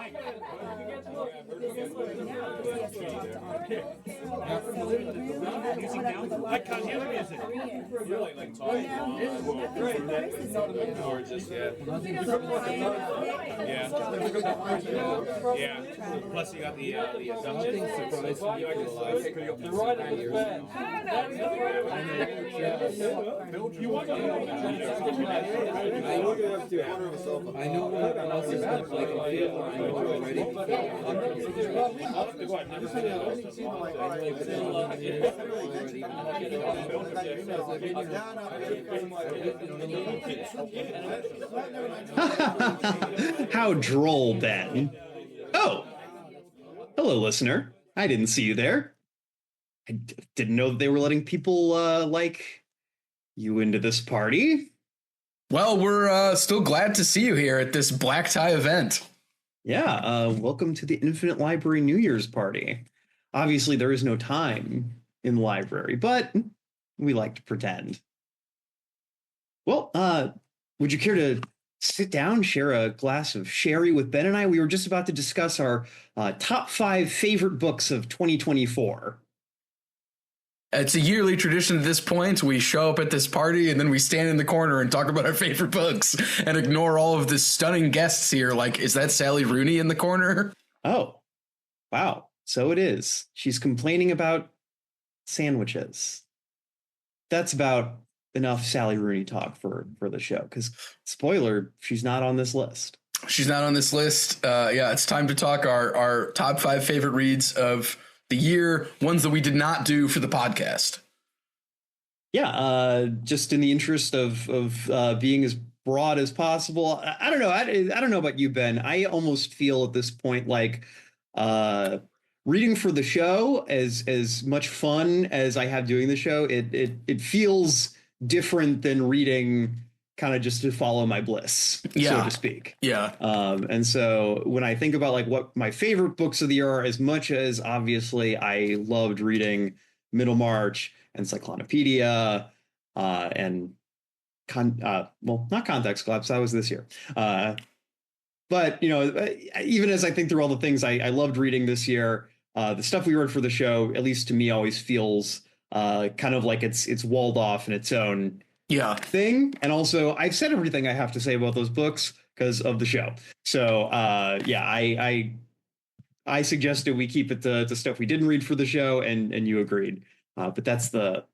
I can't hear the music. Really like talking or just yeah. Plus you got the Dungeons surprise. The right of the band. You want to I know what else is like. I feel already. How droll, Ben. Oh, hello, listener. I didn't see you there. I didn't know that they were letting people like you into this party. Well, we're still glad to see you here at this black tie event. Yeah, welcome to the Infinite Library New Year's party. Obviously, there is no time in the library, but we like to pretend. Well, would you care to sit down, share a glass of sherry with Ben and I? We were just about to discuss our top 5 favorite books of 2024. It's a yearly tradition at this point. We show up at this party and then we stand in the corner and talk about our favorite books and ignore all of the stunning guests here. Like, is that Sally Rooney in the corner? Oh, wow. So it is. She's complaining about sandwiches. That's about enough Sally Rooney talk for the show, because spoiler, she's not on this list. She's not on this list. Yeah, it's time to talk our top 5 favorite reads of the year, ones that we did not do for the podcast. Yeah, just in the interest of being as broad as possible. I don't know. I don't know about you, Ben. I almost feel at this point like reading for the show, as much fun as I have doing the show, it feels different than reading kind of just to follow my bliss, so to speak. Yeah. And so when I think about like what my favorite books of the year are, as much as obviously I loved reading Middlemarch and Cyclonopedia and not Context Collapse, that was this year. But, you know, even as I think through all the things I loved reading this year, the stuff we read for the show, at least to me, always feels kind of like it's walled off in its own thing. And also, I've said everything I have to say about those books because of the show. So, I suggested we keep it to stuff we didn't read for the show, and you agreed. But that's the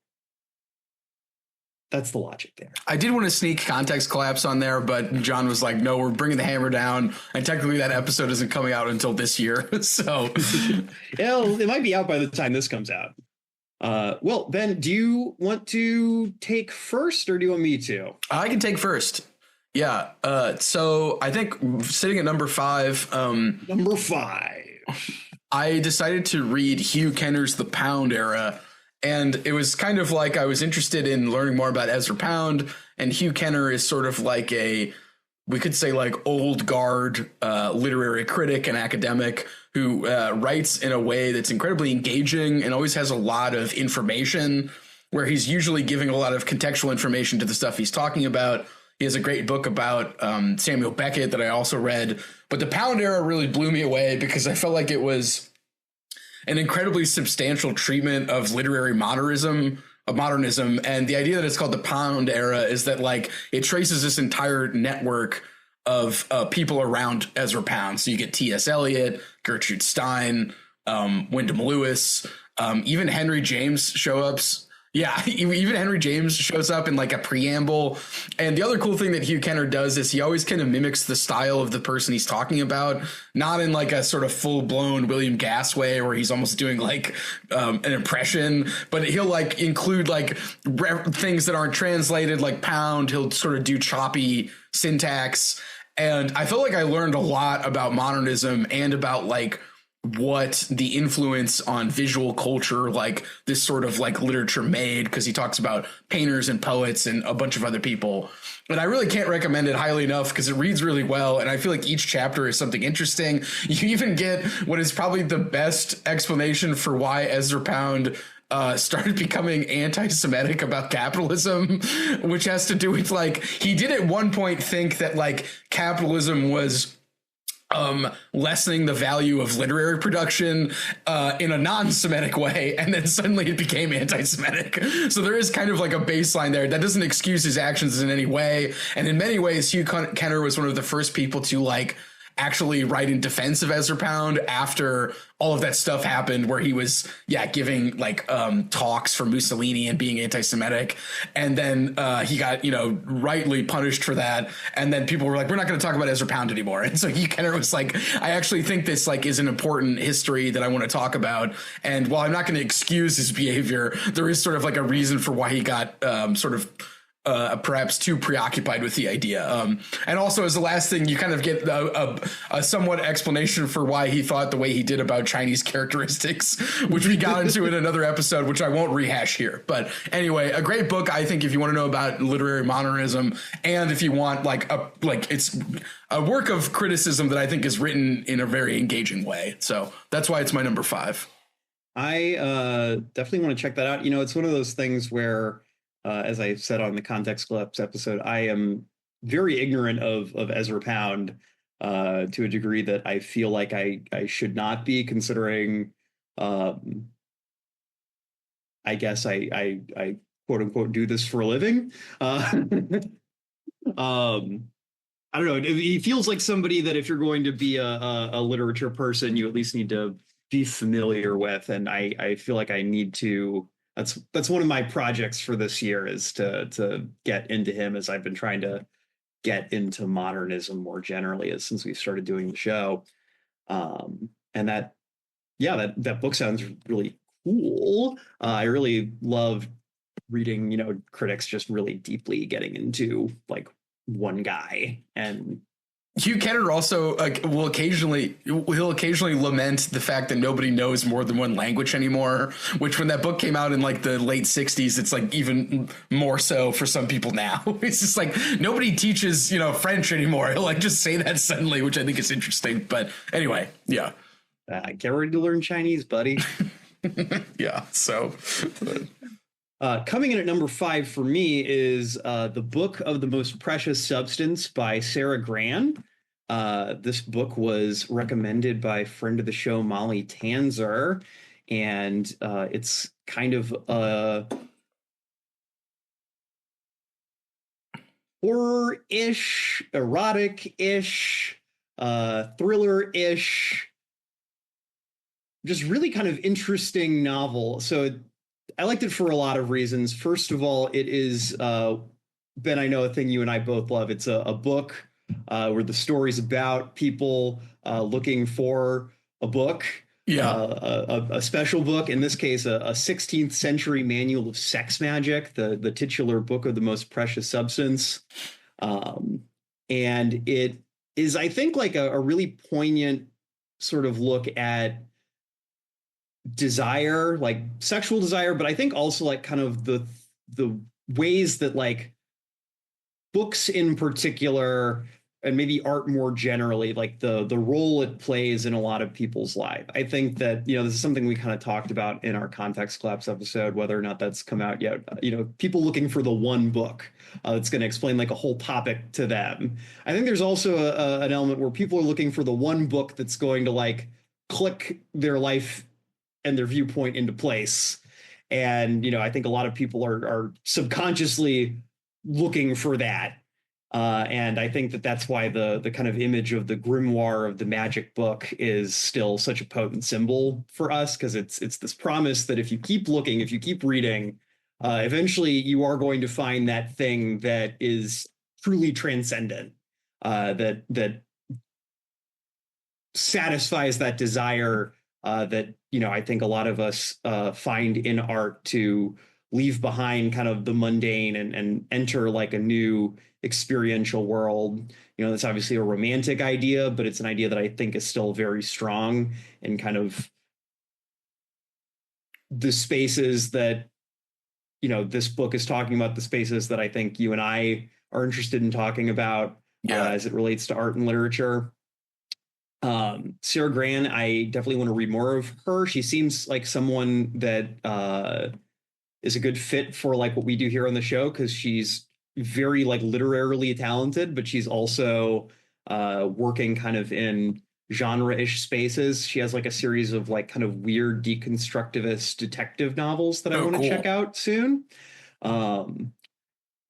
logic there. I did want to sneak Context Collapse on there, but John was like, no, we're bringing the hammer down. And technically that episode isn't coming out until this year. So it might be out by the time this comes out. Well, Ben, do you want to take first or do you want me to? I can take first. Yeah. So I think sitting at number 5. Number 5. I decided to read Hugh Kenner's The Pound Era. And it was kind of like I was interested in learning more about Ezra Pound. And Hugh Kenner is sort of like we could say like old guard literary critic and academic who writes in a way that's incredibly engaging and always has a lot of information, where he's usually giving a lot of contextual information to the stuff he's talking about. He has a great book about Samuel Beckett that I also read. But The Pound Era really blew me away because I felt like it was an incredibly substantial treatment of literary modernism. And the idea that it's called the Pound Era is that like it traces this entire network of people around Ezra Pound. So you get T.S. Eliot, Gertrude Stein, Wyndham Lewis, even Henry James shows up in like a preamble. And the other cool thing that Hugh Kenner does is he always kind of mimics the style of the person he's talking about, not in like a sort of full blown William Gass way where he's almost doing like an impression, but he'll like include like things that aren't translated, like pound. He'll sort of do choppy syntax. And I felt like I learned a lot about modernism and about like what the influence on visual culture, like this sort of like literature made, because he talks about painters and poets and a bunch of other people. But I really can't recommend it highly enough because it reads really well. And I feel like each chapter is something interesting. You even get what is probably the best explanation for why Ezra Pound started becoming anti-Semitic about capitalism, which has to do with like, he did at one point think that like capitalism was lessening the value of literary production in a non-Semitic way, and then suddenly it became anti-Semitic. So there is kind of like a baseline there. That doesn't excuse his actions in any way. And in many ways, Hugh Kenner was one of the first people to like actually write in defense of Ezra Pound after all of that stuff happened, where he was giving like talks for Mussolini and being anti-Semitic, and then he got rightly punished for that, and then people were like, we're not going to talk about Ezra Pound anymore. And so Hugh Kenner was like, I actually think this like is an important history that I want to talk about, and while I'm not going to excuse his behavior, there is sort of like a reason for why he got sort of perhaps too preoccupied with the idea. And also, as the last thing, you kind of get a somewhat explanation for why he thought the way he did about Chinese characteristics, which we got into in another episode, which I won't rehash here. But anyway, a great book, I think, if you want to know about literary modernism, and if you want it's a work of criticism that I think is written in a very engaging way. So that's why it's my number 5. I definitely want to check that out. It's one of those things where, as I said on the Context Collapse episode, I am very ignorant of Ezra Pound to a degree that I feel like I should not be, considering I guess I quote unquote do this for a living. I don't know. He feels like somebody that if you're going to be a literature person, you at least need to be familiar with, and I feel like I need to. That's one of my projects for this year, is to get into him, as I've been trying to get into modernism more generally since we started doing the show. And that book sounds really cool. I really love reading, critics just really deeply getting into like one guy. And Hugh Kenner also will occasionally lament the fact that nobody knows more than one language anymore, which when that book came out in like the late 60s, it's like even more so for some people now. It's just like nobody teaches, French anymore. He'll like just say that suddenly, which I think is interesting. But anyway, yeah. Get ready to learn Chinese, buddy. Yeah. So coming in at number 5 for me is The Book of the Most Precious Substance by Sarah Gran. This book was recommended by a friend of the show, Molly Tanzer, and it's kind of a horror-ish, erotic-ish, thriller-ish, just really kind of interesting novel. So I liked it for a lot of reasons. First of all, it is, Ben, I know a thing you and I both love. It's a book where the story's about people looking for a book, a special book. In this case, a 16th century manual of sex magic, the titular Book of the Most Precious Substance. And it is, I think, like a really poignant sort of look at desire, like sexual desire, but I think also like kind of the ways that like books in particular, and maybe art more generally, like the role it plays in a lot of people's life. I think that, this is something we kind of talked about in our Context Collapse episode, whether or not that's come out yet. People looking for the one book that's going to explain like a whole topic to them. I think there's also an element where people are looking for the one book that's going to like click their life and their viewpoint into place. And, I think a lot of people are subconsciously looking for that. And I think that that's why the kind of image of the grimoire of the magic book is still such a potent symbol for us, because it's this promise that if you keep looking, if you keep reading, eventually you are going to find that thing that is truly transcendent, that satisfies that desire that, I think a lot of us find in art, to leave behind kind of the mundane and enter like a new experiential world. That's obviously a romantic idea, but it's an idea that I think is still very strong in kind of the spaces that, this book is talking about, the spaces that I think you and I are interested in talking about as it relates to art and literature. Sarah Gran, I definitely want to read more of her. She seems like someone that is a good fit for like what we do here on the show, because she's very like literarily talented, but she's also working kind of in genre-ish spaces. She has like a series of like kind of weird deconstructivist detective novels that I want to check out soon. And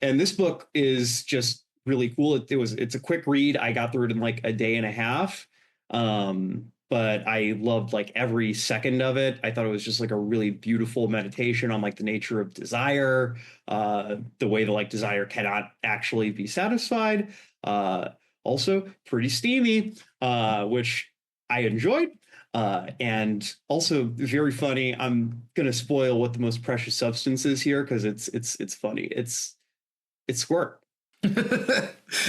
this book is just really cool. It's a quick read. I got through it in like a day and a half. But I loved like every second of it. I thought it was just like a really beautiful meditation on like the nature of desire, the way that like desire cannot actually be satisfied. Also pretty steamy, which I enjoyed. And also very funny. I'm gonna spoil what the most precious substance is here because it's funny. It's squirt.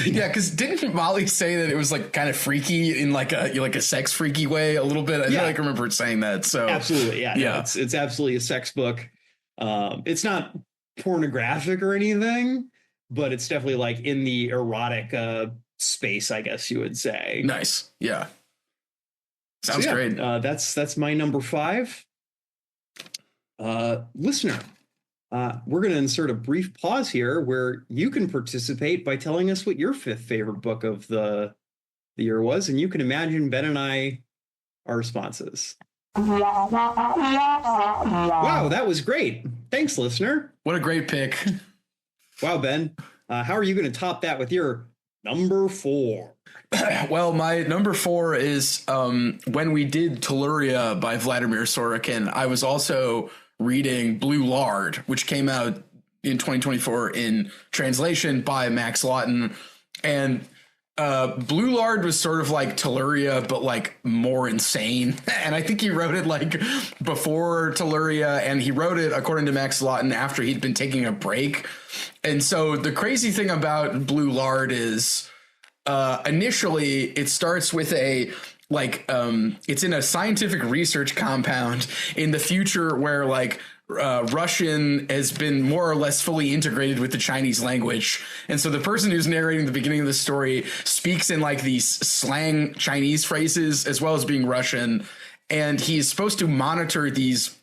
Yeah, because didn't Molly say that it was like kind of freaky in like a sex freaky way a little bit? I feel like I remember it saying that. So absolutely, yeah. No, it's absolutely a sex book. It's not pornographic or anything, but it's definitely like in the erotic space, I guess you would say. Nice, yeah. Sounds great. That's my number 5. Listener. We're going to insert a brief pause here where you can participate by telling us what your 5th favorite book of the year was, and you can imagine Ben and our responses. Wow, that was great. Thanks, listener. What a great pick. Wow, Ben. How are you going to top that with your number 4? Well, my number 4 is when we did Telluria by Vladimir Sorokin, I was also reading Blue Lard, which came out in 2024 in translation by Max Lawton. And Blue Lard was sort of like Telluria, but like more insane. And I think he wrote it like before Telluria, and he wrote it, according to Max Lawton, after he'd been taking a break. And so the crazy thing about Blue Lard is initially it starts with it's in a scientific research compound in the future where like Russian has been more or less fully integrated with the Chinese language. And so the person who's narrating the beginning of the story speaks in like these slang Chinese phrases as well as being Russian. And he's supposed to monitor these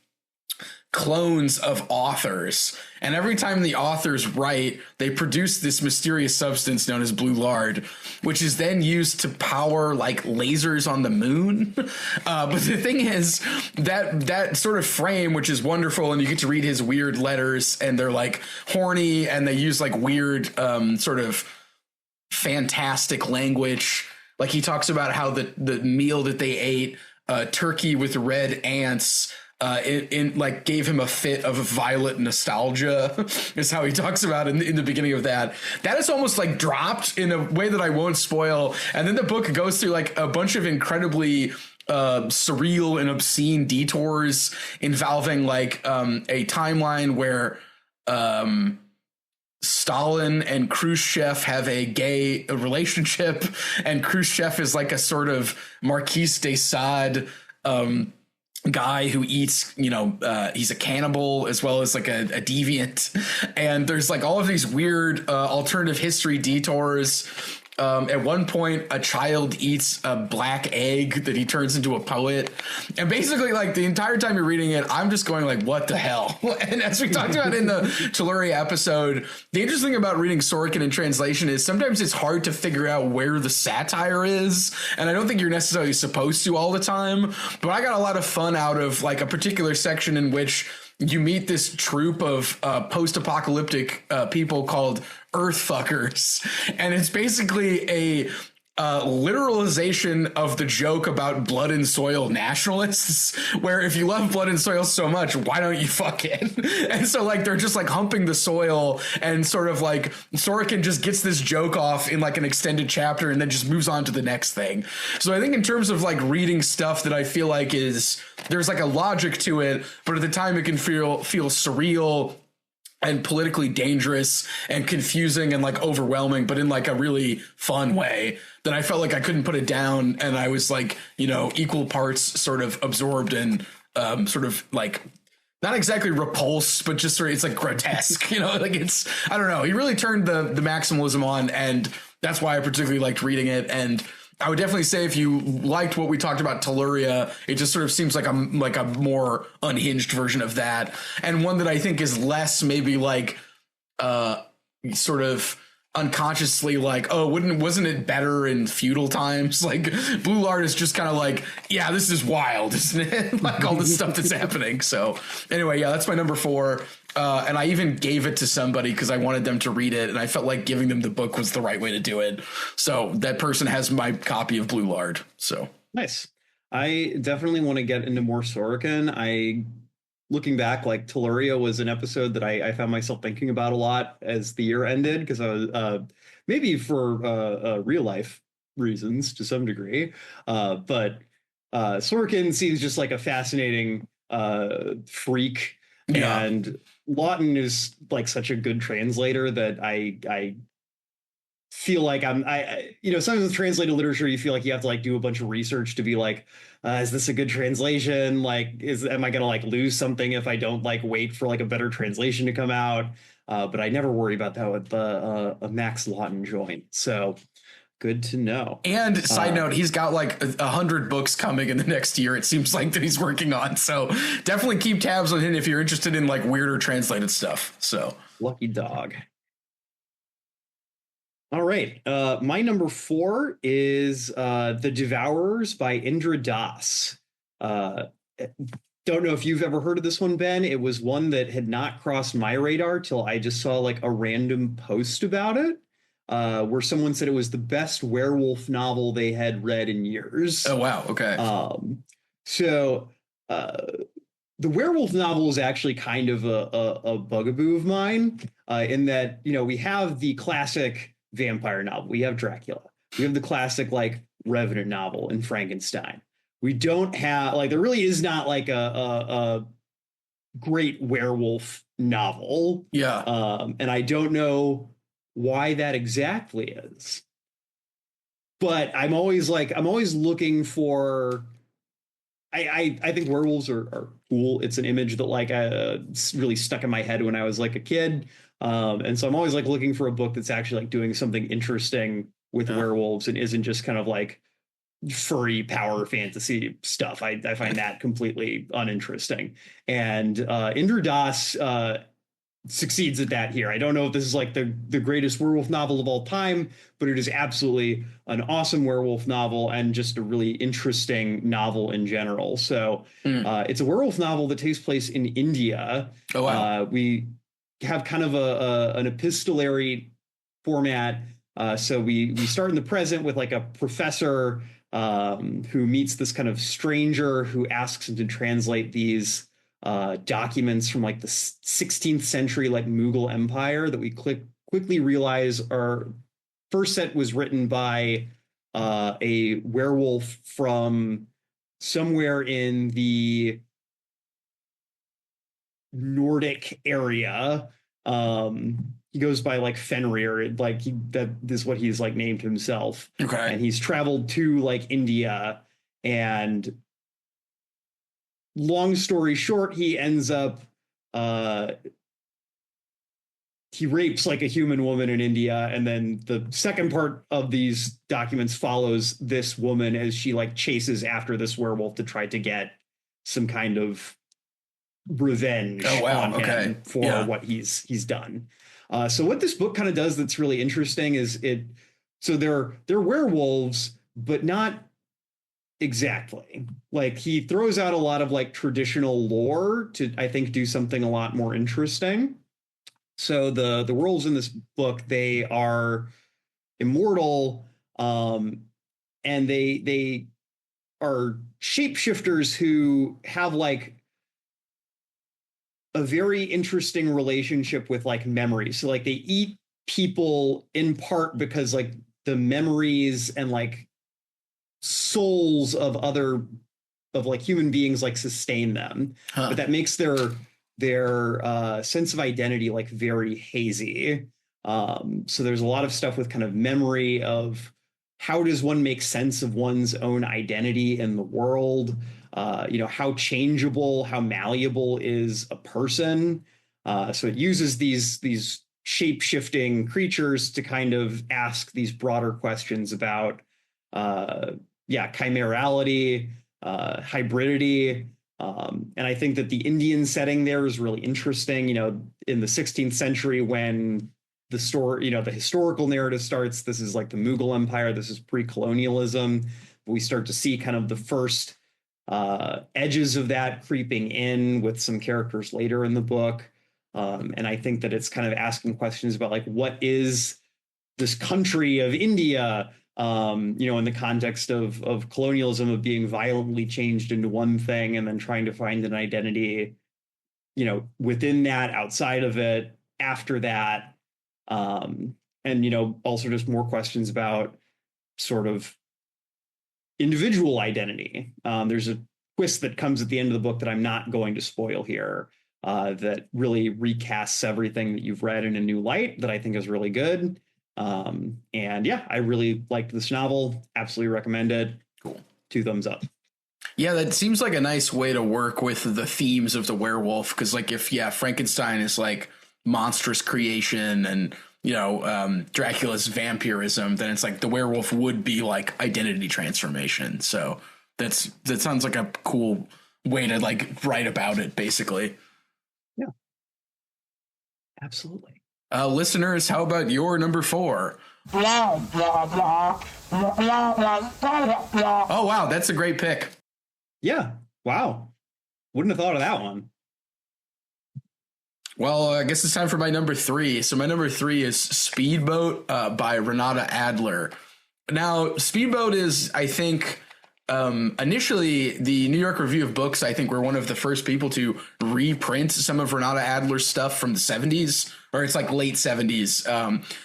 clones of authors, and every time the authors write, they produce this mysterious substance known as blue lard, which is then used to power like lasers on the moon. But the thing is that sort of frame, which is wonderful, and you get to read his weird letters, and they're like horny, and they use like weird sort of fantastic language. Like he talks about how the meal that they ate, turkey with red ants, it like gave him a fit of violent nostalgia is how he talks about in the beginning of that. That is almost like dropped in a way that I won't spoil. And then the book goes through like a bunch of incredibly surreal and obscene detours involving like a timeline where Stalin and Khrushchev have a gay relationship, and Khrushchev is like a sort of Marquis de Sade guy who eats, he's a cannibal as well as like a deviant. And there's like all of these weird alternative history detours. At one point, a child eats a black egg that he turns into a poet. And basically, like, the entire time you're reading it, I'm just going like, what the hell? And as we talked about in the Telluria episode, the interesting thing about reading Sorokin in translation is sometimes it's hard to figure out where the satire is. And I don't think you're necessarily supposed to all the time. But I got a lot of fun out of like a particular section in which you meet this troupe of post-apocalyptic people called Earth Fuckers. And it's basically a literalization of the joke about blood and soil nationalists, where if you love blood and soil so much, why don't you fuck it? And so like they're just like humping the soil, and sort of like Sorokin just gets this joke off in like an extended chapter and then just moves on to the next thing. So I think in terms of like reading stuff that I feel like there's like a logic to it, but at the time it can feel surreal and politically dangerous and confusing and like overwhelming, but in like a really fun way that I felt like I couldn't put it down. And I was like, equal parts sort of absorbed and sort of like not exactly repulsed, but just sort of, it's like grotesque, like it's, I don't know. He really turned the maximalism on, and that's why I particularly liked reading it. And I would definitely say if you liked what we talked about Telluria, it just sort of seems like a more unhinged version of that, and one that I think is less maybe like sort of unconsciously like, oh, wasn't it better in feudal times? Like Blue Lard is just kind of like, yeah, this is wild, isn't it? Like all this stuff that's happening. So anyway, yeah, that's my number 4. And I even gave it to somebody because I wanted them to read it, and I felt like giving them the book was the right way to do it. So that person has my copy of Blue Lard. So Nice. I definitely want to get into more Sorokin. Looking back, like Telluria was an episode that I found myself thinking about a lot as the year ended, because I was maybe for real life reasons to some degree. But Sorokin seems just like a fascinating freak. Yeah. And Lawton is like such a good translator that I feel like sometimes with translated literature, you feel like you have to like do a bunch of research to be like, is this a good translation? Like, am I going to like lose something if I don't like wait for like a better translation to come out? But I never worry about that with a Max Lawton joint. So good to know. And side note, he's got like 100 books coming in the next year. It seems like that he's working on. So definitely keep tabs on him if you're interested in like weirder translated stuff. So lucky dog. All right. My number 4 is The Devourers by Indra Das. Don't know if you've ever heard of this one, Ben. It was one that had not crossed my radar till I just saw like a random post about it, where someone said it was the best werewolf novel they had read in years. Oh, wow. Okay. So the werewolf novel is actually kind of a bugaboo of mine, in that, we have the classic vampire novel. We have Dracula. We have the classic like Revenant novel and Frankenstein. We don't have like, there really is not like a great werewolf novel. Yeah. And I don't know why that exactly is. But I'm always looking for, I think werewolves are cool. It's an image that like really stuck in my head when I was like a kid. And so I'm always like looking for a book that's actually like doing something interesting with werewolves and isn't just kind of like furry power fantasy stuff. I find that completely uninteresting. And Indra Das succeeds at that here. I don't know if this is like the greatest werewolf novel of all time, but it is absolutely an awesome werewolf novel and just a really interesting novel in general. So it's a werewolf novel that takes place in India. Oh, wow. We have kind of an epistolary format. So we start in the present with like a professor who meets this kind of stranger who asks him to translate these documents from like the 16th century like Mughal Empire that we quickly realize our first set was written by a werewolf from somewhere in the Nordic area. He goes by like Fenrir, like that is what he's like named himself. Okay. And he's traveled to like India, and long story short, he ends up he rapes like a human woman in India, and then the second part of these documents follows this woman as she like chases after this werewolf to try to get some kind of revenge on him for what he's done. So what this book kind of does that's really interesting is they're werewolves, but not exactly. Like he throws out a lot of like traditional lore to, I think, do something a lot more interesting. So the werewolves in this book, they are immortal, and they are shapeshifters who have like a very interesting relationship with like memory. So like they eat people in part because like the memories and like souls of like human beings like sustain them, but that makes their sense of identity like very hazy. So there's a lot of stuff with kind of memory of how does one make sense of one's own identity in the world. How changeable, how malleable is a person. So it uses these shape-shifting creatures to kind of ask these broader questions about, chimerality, hybridity. And I think that the Indian setting there is really interesting. In the 16th century, when the story, you know, the historical narrative starts. This is like the Mughal Empire. This is pre-colonialism. We start to see kind of the first edges of that creeping in with some characters later in the book. And I think that it's kind of asking questions about like, what is this country of India, you know, in the context of colonialism, of being violently changed into one thing and then trying to find an identity, you know, within that, outside of it, after that. And, you know, also just more questions about sort of individual identity. There's a twist that comes at the end of the book that I'm not going to spoil here, that really recasts everything that you've read in a new light that I think is really good. And yeah, I really liked this novel. Absolutely recommend it. Cool. 2 thumbs up. Yeah, that seems like a nice way to work with the themes of the werewolf. Because like if, yeah, Frankenstein is like monstrous creation and, you know, Dracula's vampirism, then it's like the werewolf would be like identity transformation. So that sounds like a cool way to like write about it, basically. Yeah, absolutely. Listeners, how about your number 4? Oh, wow, that's a great pick. Yeah, wow. Wouldn't have thought of that one. Well, I guess it's time for my number 3. So my number 3 is Speedboat by Renata Adler. Now, Speedboat is, I think, initially the New York Review of Books, I think, were one of the first people to reprint some of Renata Adler's stuff from the 70s, or it's like late 70s,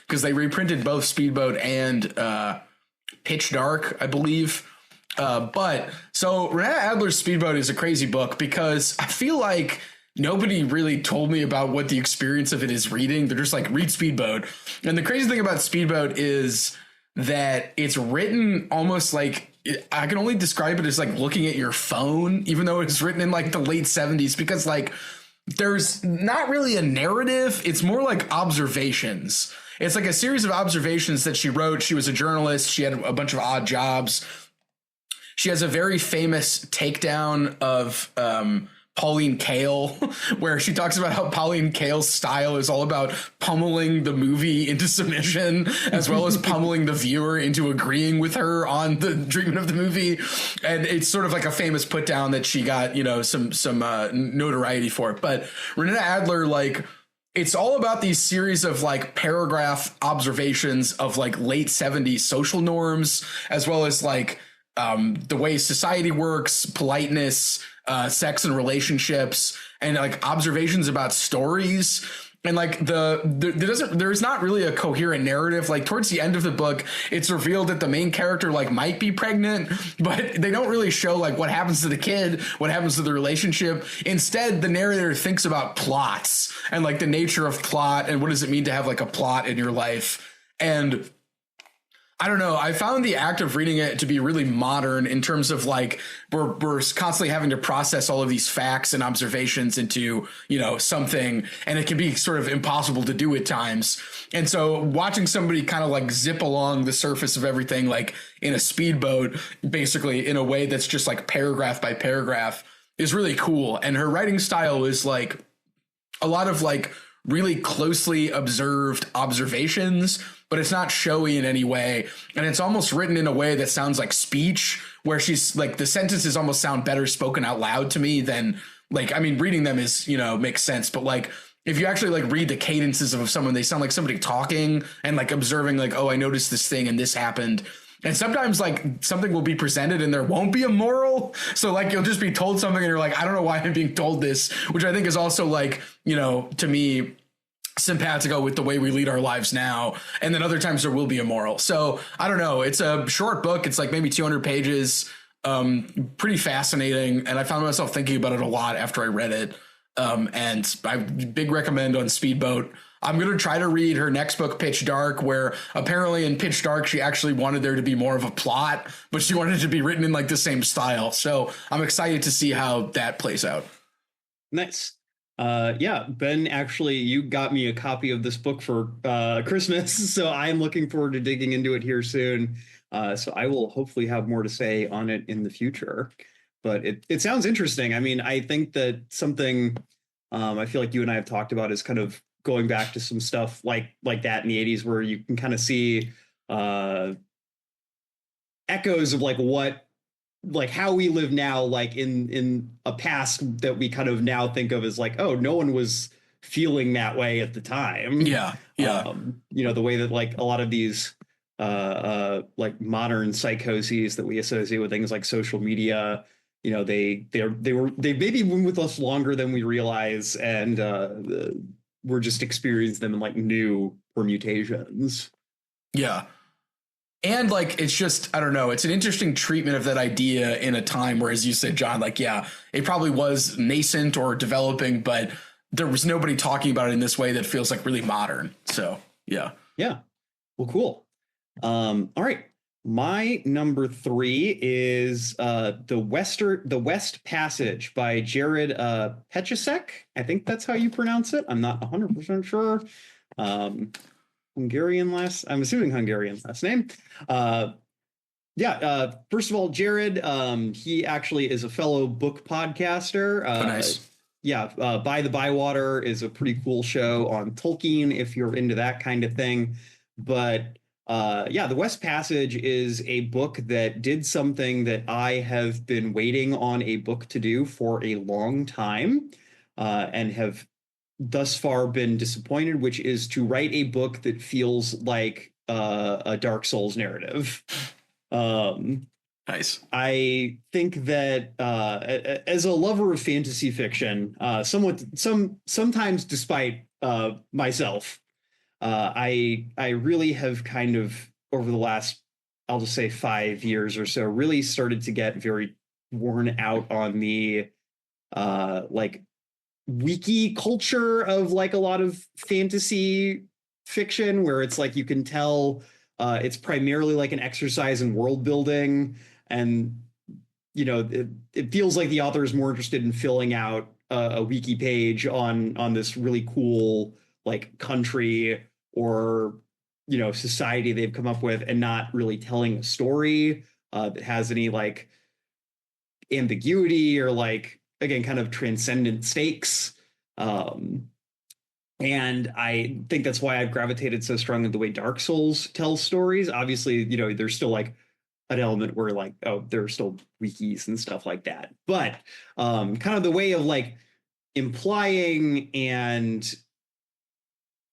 because they reprinted both Speedboat and Pitch Dark, I believe. But so Renata Adler's Speedboat is a crazy book because I feel like nobody really told me about what the experience of it is reading. They're just like, read Speedboat. And the crazy thing about Speedboat is that it's written almost like, I can only describe it as like looking at your phone, even though it's written in like the late 70s, because like there's not really a narrative. It's more like observations. It's like a series of observations that she wrote. She was a journalist. She had a bunch of odd jobs. She has a very famous takedown of Pauline Kael, where she talks about how Pauline Kael's style is all about pummeling the movie into submission, as well as pummeling the viewer into agreeing with her on the treatment of the movie. And it's sort of like a famous put down that she got, you know, some notoriety for it. But Renata Adler, like, it's all about these series of like paragraph observations of like late 70s social norms, as well as like the way society works, politeness, sex and relationships, and like observations about stories. And like there's not really a coherent narrative. Like towards the end of the book, it's revealed that the main character like might be pregnant, but they don't really show like what happens to the kid, what happens to the relationship. Instead, the narrator thinks about plots and like the nature of plot and what does it mean to have like a plot in your life. And I don't know. I found the act of reading it to be really modern in terms of like we're constantly having to process all of these facts and observations into, you know, something, and it can be sort of impossible to do at times. And so watching somebody kind of like zip along the surface of everything like in a speedboat, basically in a way that's just like paragraph by paragraph, is really cool. And her writing style is like a lot of like really closely observed observations, but it's not showy in any way. And it's almost written in a way that sounds like speech, where she's like, the sentences almost sound better spoken out loud to me than like, I mean, reading them is, you know, makes sense. But like, if you actually like read the cadences of someone, they sound like somebody talking and like observing like, oh, I noticed this thing and this happened. And sometimes like something will be presented and there won't be a moral. So like you'll just be told something and you're like, I don't know why I'm being told this, which I think is also like, you know, to me, simpatico with the way we lead our lives now. And then other times there will be a moral. So I don't know. It's a short book. It's like maybe 200 pages. Pretty fascinating. And I found myself thinking about it a lot after I read it. And I big recommend on Speedboat. I'm going to try to read her next book, Pitch Dark, where apparently in Pitch Dark, she actually wanted there to be more of a plot, but she wanted it to be written in like the same style. So I'm excited to see how that plays out. Nice. Yeah, Ben, actually, you got me a copy of this book for Christmas, so I'm looking forward to digging into it here soon. So I will hopefully have more to say on it in the future. But it sounds interesting. I mean, I think that something I feel like you and I have talked about is kind of going back to some stuff like that in the 80s, where you can kind of see echoes of how we live now, like in a past that we kind of now think of as like, oh, no one was feeling that way at the time. Yeah. The way that like a lot of these like modern psychoses that we associate with things like social media, they maybe been with us longer than we realize, and we're just experiencing them in like new permutations. Yeah. And like, it's just, I don't know, it's an interesting treatment of that idea in a time where, as you said, John, like, yeah, it probably was nascent or developing, but there was nobody talking about it in this way that feels like really modern. So, yeah. Yeah. Well, cool. All right. My number 3 is The West Passage by Jared Pechacek. I think that's how you pronounce it. I'm not 100% sure. I'm assuming Hungarian last name. First of all, Jared, he actually is a fellow book podcaster. Nice. By the Bywater is a pretty cool show on Tolkien if you're into that kind of thing. But The West Passage is a book that did something that I have been waiting on a book to do for a long time, and have thus far been disappointed, which is to write a book that feels like a Dark Souls narrative. Nice. I think that as a lover of fantasy fiction, sometimes despite myself, I really have kind of over the last, I'll just say 5 years or so, really started to get very worn out on the wiki culture of like a lot of fantasy fiction, where it's like you can tell it's primarily like an exercise in world building, and it feels like the author is more interested in filling out a wiki page on this really cool like country or society they've come up with, and not really telling a story that has any like ambiguity or like, again, kind of transcendent stakes. And I think that's why I've gravitated so strongly the way Dark Souls tells stories. Obviously, there's still like an element where like, oh, there are still wikis and stuff like that. But kind of the way of like implying and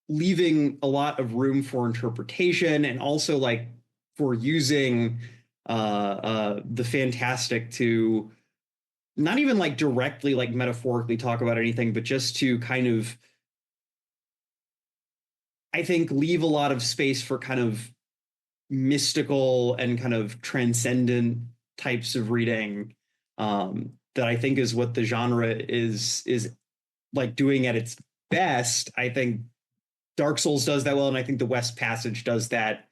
leaving a lot of room for interpretation, and also like for using the fantastic to not even like directly like metaphorically talk about anything, but just to kind of, I think, leave a lot of space for kind of mystical and kind of transcendent types of reading, that I think is what the genre is like doing at its best. I think Dark Souls does that well, and I think The West Passage does that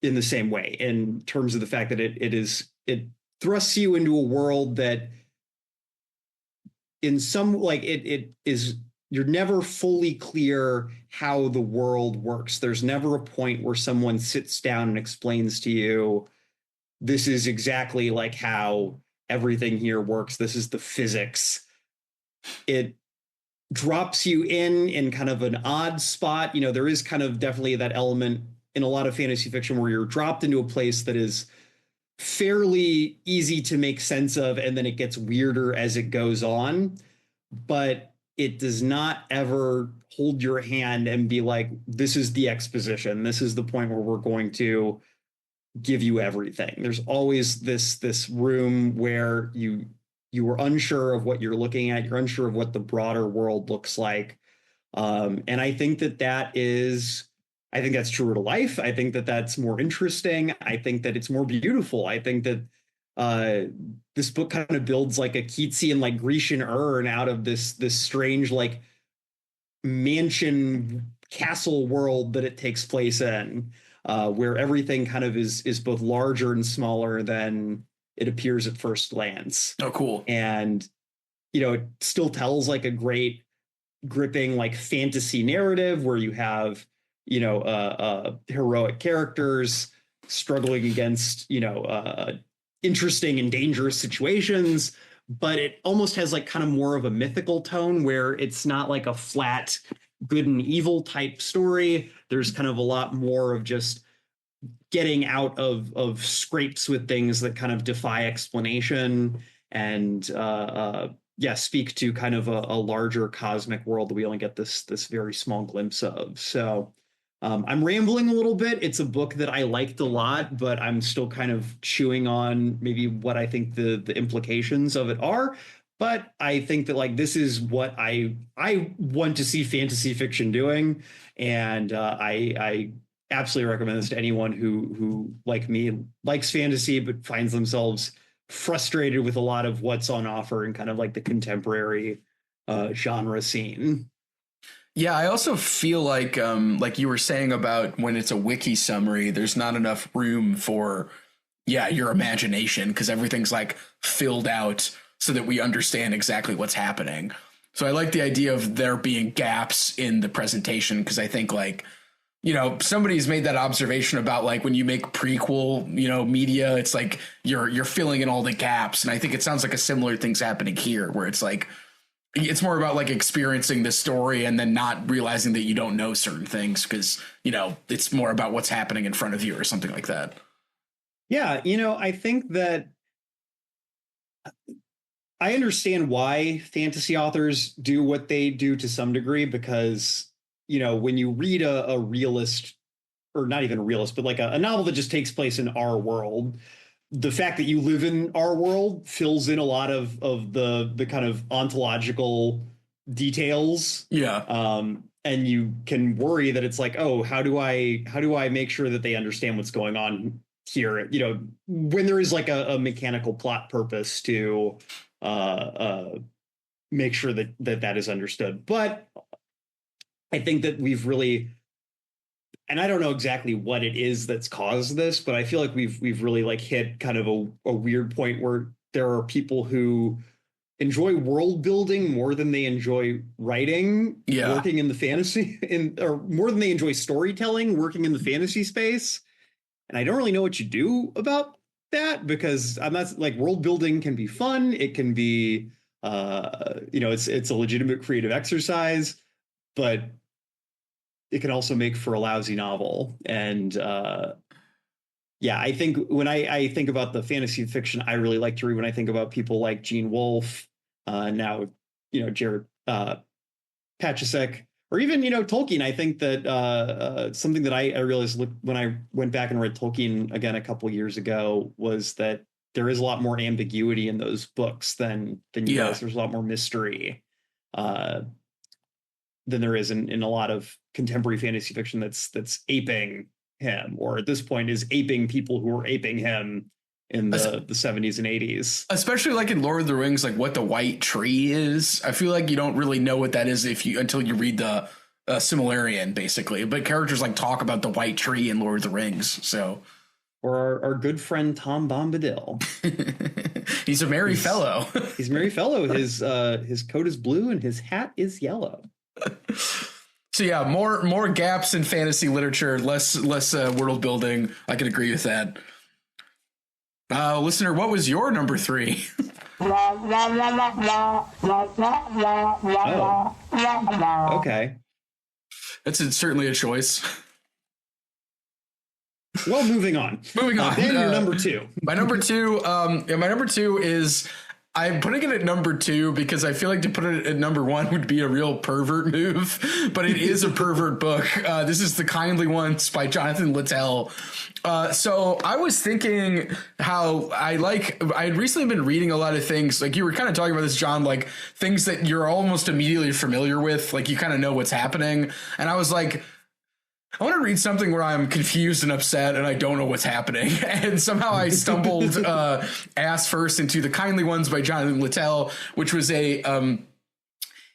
in the same way, in terms of the fact that it thrusts you into a world that in some like it is, you're never fully clear how the world works. There's never a point where someone sits down and explains to you, this is exactly like how everything here works. This is the physics. It drops you in kind of an odd spot. There is kind of definitely that element in a lot of fantasy fiction where you're dropped into a place that is fairly easy to make sense of, and then it gets weirder as it goes on. But it does not ever hold your hand and be like, this is the exposition. This is the point where we're going to give you everything. There's always this room where you are unsure of what you're looking at. You're unsure of what the broader world looks like. And I think that's truer to life. I think that that's more interesting. I think that it's more beautiful. I think that this book kind of builds like a Keatsian, like Grecian urn out of this strange like mansion castle world that it takes place in, where everything kind of is both larger and smaller than it appears at first glance. Oh, cool. And it still tells like a great gripping like fantasy narrative where you have heroic characters struggling against interesting and dangerous situations, but it almost has like kind of more of a mythical tone where it's not like a flat good and evil type story. There's kind of a lot more of just getting out of scrapes with things that kind of defy explanation and speak to kind of a larger cosmic world that we only get this very small glimpse of. So I'm rambling a little bit. It's a book that I liked a lot, but I'm still kind of chewing on maybe what I think the implications of it are. But I think that like this is what I want to see fantasy fiction doing, and I absolutely recommend this to anyone who like me likes fantasy but finds themselves frustrated with a lot of what's on offer in kind of like the contemporary genre scene. Yeah, I also feel like you were saying about when it's a wiki summary, there's not enough room for your imagination, because everything's like filled out so that we understand exactly what's happening. So I like the idea of there being gaps in the presentation, because I think like, you know, somebody's made that observation about like when you make prequel, you know, media, it's like you're filling in all the gaps. And I think it sounds like a similar thing's happening here, where it's like it's more about like experiencing the story and then not realizing that you don't know certain things because, you know, it's more about what's happening in front of you or something like that. Yeah, you know, I think that I understand why fantasy authors do what they do to some degree, because, you know, when you read a realist, or not even a realist, but like a novel that just takes place in our world, the fact that you live in our world fills in a lot of the kind of ontological details. Yeah. And you can worry that it's like, oh, how do I make sure that they understand what's going on here? You know, when there is like a mechanical plot purpose to make sure that is understood. But I think that we've really, and I don't know exactly what it is that's caused this, but I feel like we've really like hit kind of a weird point where there are people who enjoy world building more than they enjoy writing, working in the fantasy, or more than they enjoy storytelling, working in the fantasy space. And I don't really know what you do about that, because I'm not like, world building can be fun. It can be, you know, it's a legitimate creative exercise, but it can also make for a lousy novel. And I think when I think about the fantasy fiction I really like to read, when I think about people like Gene Wolfe, now, you know, Jared Pachacek, or even, you know, Tolkien, I think that something that I realized when I went back and read Tolkien again a couple years ago was that there is a lot more ambiguity in those books than you guys. There's a lot more mystery than there is in a lot of contemporary fantasy fiction that's aping him, or at this point is aping people who are aping him in the 70s and 80s. Especially like in Lord of the Rings, like what the white tree is. I feel like you don't really know what that is until you read the Silmarillion, basically. But characters like talk about the white tree in Lord of the Rings. So, or our good friend Tom Bombadil. He's a merry fellow. He's a merry fellow. His coat is blue and his hat is yellow. So yeah, more gaps in fantasy literature, less world building. I can agree with that. Listener, what was your number 3? Oh. Okay. That's certainly a choice. Well, moving on. Then your number 2. My number 2. My number 2 is, I'm putting it at number 2 because I feel like to put it at number 1 would be a real pervert move, but it is a pervert book. This is The Kindly Ones by Jonathan Littell. So I was thinking how I had recently been reading a lot of things, like you were kind of talking about this, John, like things that you're almost immediately familiar with, like you kind of know what's happening. And I was like, I want to read something where I'm confused and upset and I don't know what's happening. And somehow I stumbled ass first into The Kindly Ones by Jonathan Littell, which was a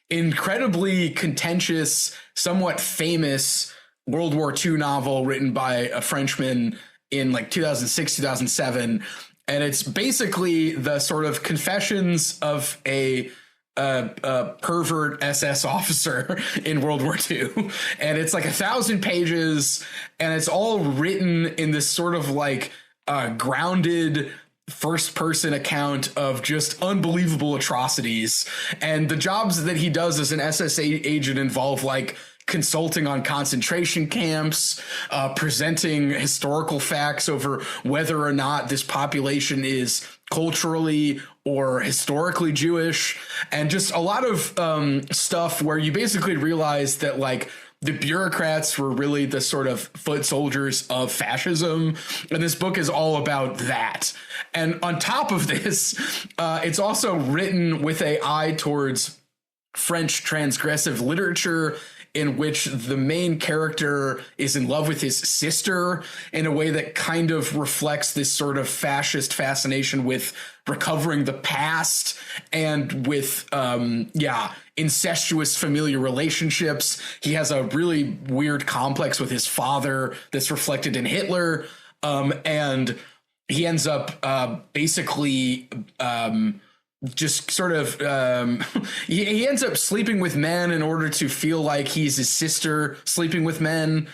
incredibly contentious, somewhat famous World War II novel written by a Frenchman in like 2006, 2007. And it's basically the sort of confessions of a pervert SS officer in World War II. And it's like 1,000 pages and it's all written in this sort of like grounded first person account of just unbelievable atrocities. And the jobs that he does as an SS agent involve like consulting on concentration camps, presenting historical facts over whether or not this population is culturally or historically Jewish, and just a lot of stuff where you basically realize that like the bureaucrats were really the sort of foot soldiers of fascism. And this book is all about that. And on top of this, it's also written with an eye towards French transgressive literature, in which the main character is in love with his sister in a way that kind of reflects this sort of fascist fascination with recovering the past and with, incestuous familiar relationships. He has a really weird complex with his father that's reflected in Hitler. And he ends up basically just sort of he ends up sleeping with men in order to feel like he's his sister sleeping with men,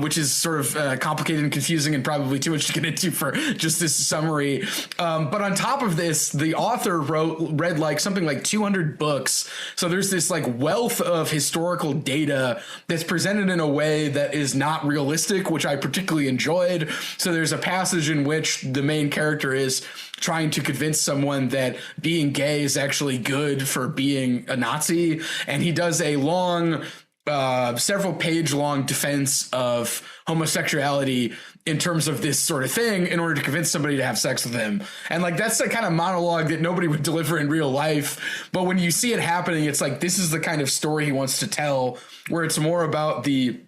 which is sort of complicated and confusing and probably too much to get into for just this summary. But on top of this, the author read like something like 200 books. So there's this like wealth of historical data that's presented in a way that is not realistic, which I particularly enjoyed. So there's a passage in which the main character is trying to convince someone that being gay is actually good for being a Nazi. And he does a long, several page long defense of homosexuality in terms of this sort of thing in order to convince somebody to have sex with him. And like, that's the kind of monologue that nobody would deliver in real life. But when you see it happening, it's like, this is the kind of story he wants to tell, where it's more about the